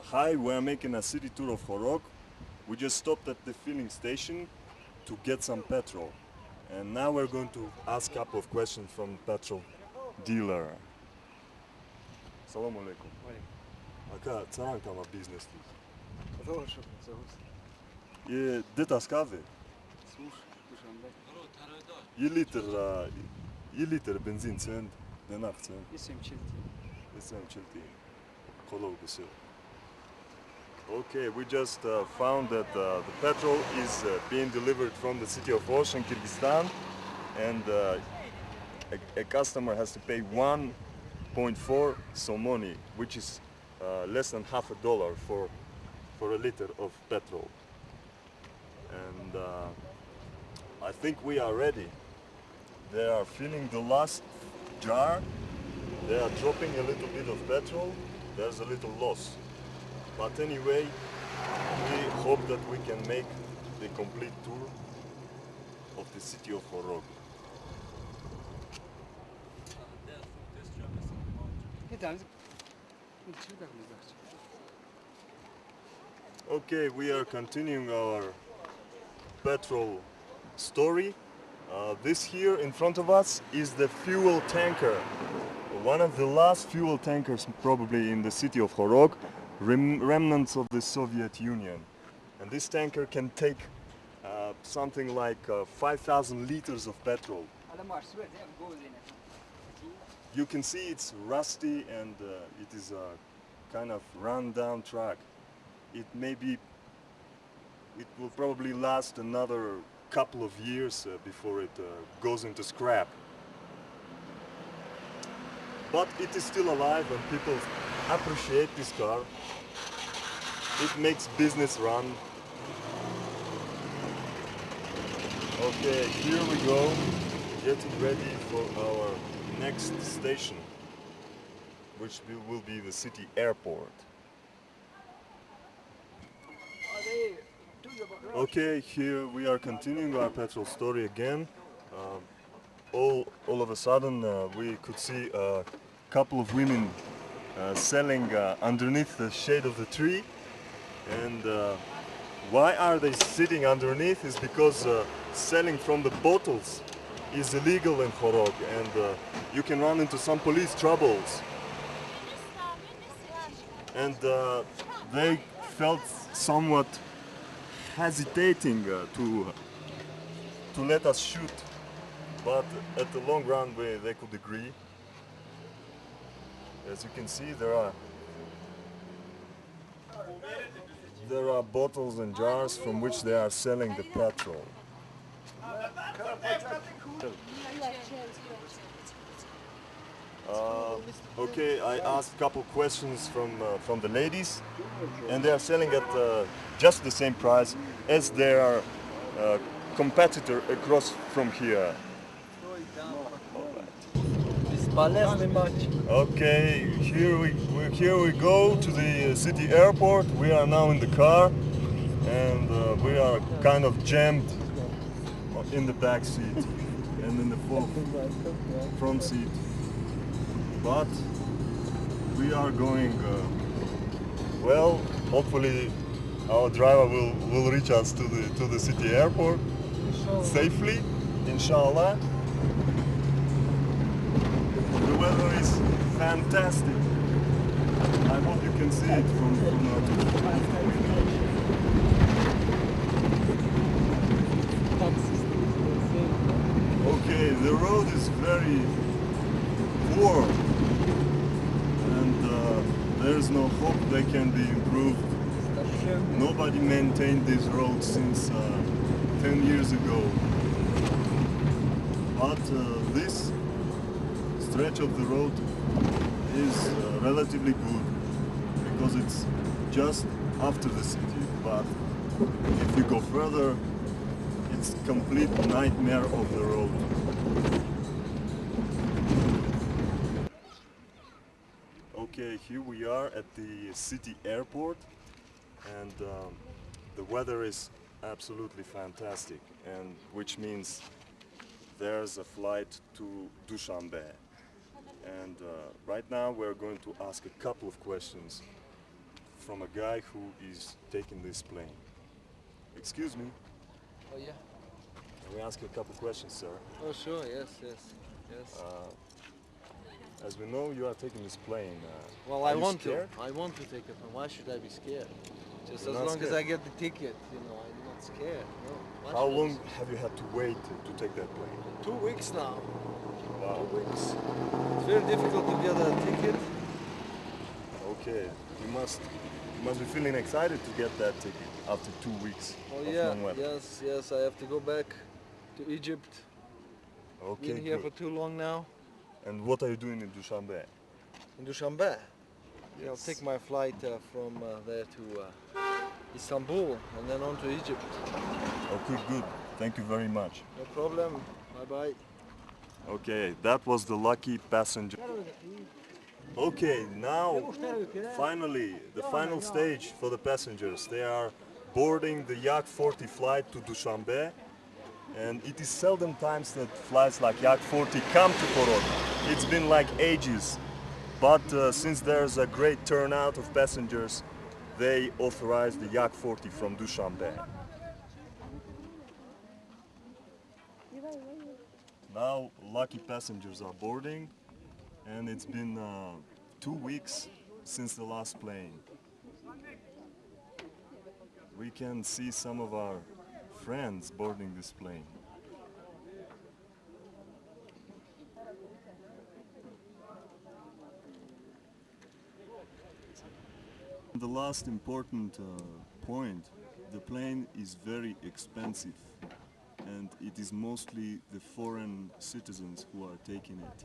Hi, we're making a city tour of Khorog. We just stopped at the filling station to get some petrol. And now we're going to ask a couple of questions from the petrol dealer. Salam alaikum. Aka, caran kama biznes tu. Dobro, zahus. Je detas kave? Slušam, da. Je liter benzin cent, denar cent. Jesam čilti. Jesam čilti. Khorog besil. Okay, we just found that the petrol is being delivered from the city of Osh, Kyrgyzstan, and a customer has to pay 1.4 somoni, which is less than $0.50 for a liter of petrol. And I think we are ready. They are filling the last jar. They are dropping a little bit of petrol. There's a little loss. But anyway, we hope that we can make the complete tour of the city of Khorog. Okay, we are continuing our petrol story. This here in front of us is the fuel tanker. One of the last fuel tankers probably in the city of Khorog. Remnants of the Soviet Union, and this tanker can take something like 5,000 liters of petrol. You can see it's rusty and it is a kind of run-down truck. It will probably last another couple of years before it goes into scrap. But it is still alive and people appreciate this car. It makes business run. Okay, here we go, getting ready for our next station, which will be the city airport. Okay, here we are continuing our petrol story again. All of a sudden we could see a couple of women selling underneath the shade of the tree. And why are they sitting underneath is because selling from the bottles is illegal in Khorog, and you can run into some police troubles. And they felt somewhat hesitating to let us shoot, but at the long run they could agree. As you can see, there are bottles and jars from which they are selling the petrol. Okay, I asked a couple questions from the ladies, and they are selling at just the same price as their competitor across from here. Okay, here we go to the city airport. We are now in the car, and we are kind of jammed in the back seat and in the front seat. But we are going well. Hopefully, our driver will reach us to the city airport safely, inshallah. The weather is fantastic. I hope you can see it from Okay, the road is very poor, and there's no hope they can be improved. Nobody maintained these roads since 10 years ago. But this stretch of the road is relatively good because it's just after the city, but if you go further, it's complete nightmare of the road. Okay, here we are at the city airport, and the weather is absolutely fantastic, and which means there's a flight to Dushanbe. And right now we're going to ask a couple of questions from a guy who is taking this plane. Excuse me, Oh yeah. can we ask you a couple questions, sir? Oh sure. Yes. Yes. As we know, you are taking this plane. Well, are I you want scared? to. I want to take it. And why should I be scared? Just You're as not long as scared? I get the ticket, I'm not scared. No. Why How should I be long scared? have you had to wait to take that plane? 2 weeks now. Wow. 2 weeks. It's very difficult to get a ticket. Okay, you must be feeling excited to get that ticket after 2 weeks Oh of yeah. non-weather. Yes. I have to go back to Egypt. Okay, Been here good. for too long now. And what are you doing in Dushanbe? In Dushanbe. I'll Yes. take my flight from there to Istanbul and then on to Egypt. Okay, good. Thank you very much. No problem. Bye bye. Okay, that was the lucky passenger. Okay, now finally, the final stage for the passengers. They are boarding the Yak 40 flight to Dushanbe, and it is seldom times that flights like Yak 40 come to Khorog. It's been like ages, but since there's a great turnout of passengers, they authorized the Yak 40 from Dushanbe. Now lucky passengers are boarding, and it's been 2 weeks since the last plane. We can see some of our friends boarding this plane. The last important point, the plane is very expensive, and it is mostly the foreign citizens who are taking it.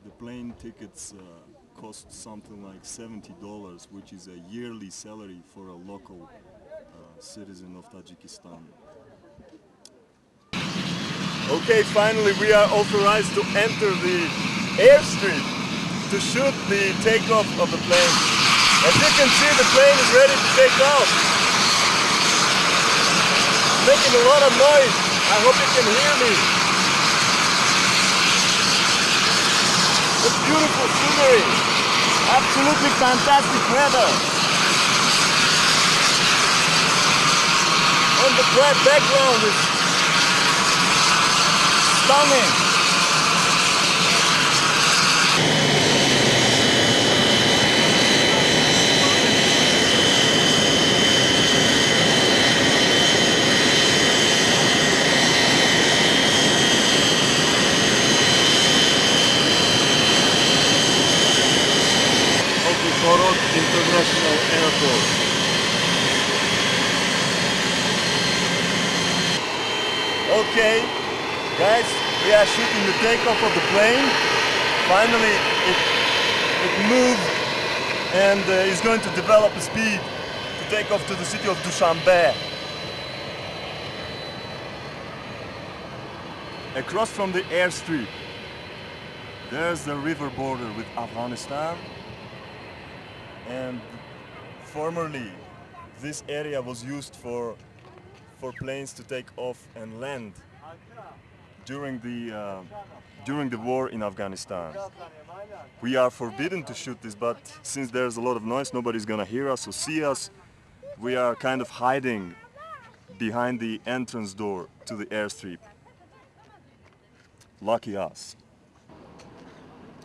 The plane tickets cost something like $70, which is a yearly salary for a local citizen of Tajikistan. Okay, finally we are authorized to enter the airstrip to shoot the takeoff of the plane. As you can see, the plane is ready to take off. Making a lot of noise. I hope you can hear me. It's beautiful scenery. Absolutely fantastic weather. On the black background is stunning. Khorog International Airport. Okay, guys, we are shooting the takeoff of the plane. Finally, it moved and is going to develop a speed to take off to the city of Dushanbe. Across from the airstrip, there's the river border with Afghanistan. And formerly, this area was used for planes to take off and land during the war in Afghanistan. We are forbidden to shoot this, but since there's a lot of noise, nobody's gonna hear us or see us. We are kind of hiding behind the entrance door to the airstrip. Lucky us.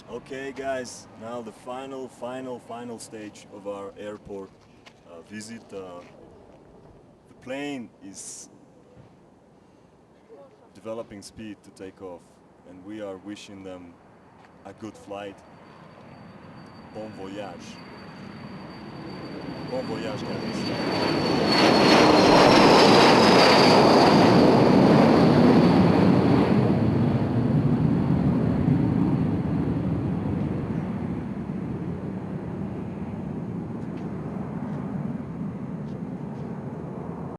Okay guys, now the final stage of our airport visit. The plane is developing speed to take off, and we are wishing them a good flight. Bon voyage. Bon voyage guys.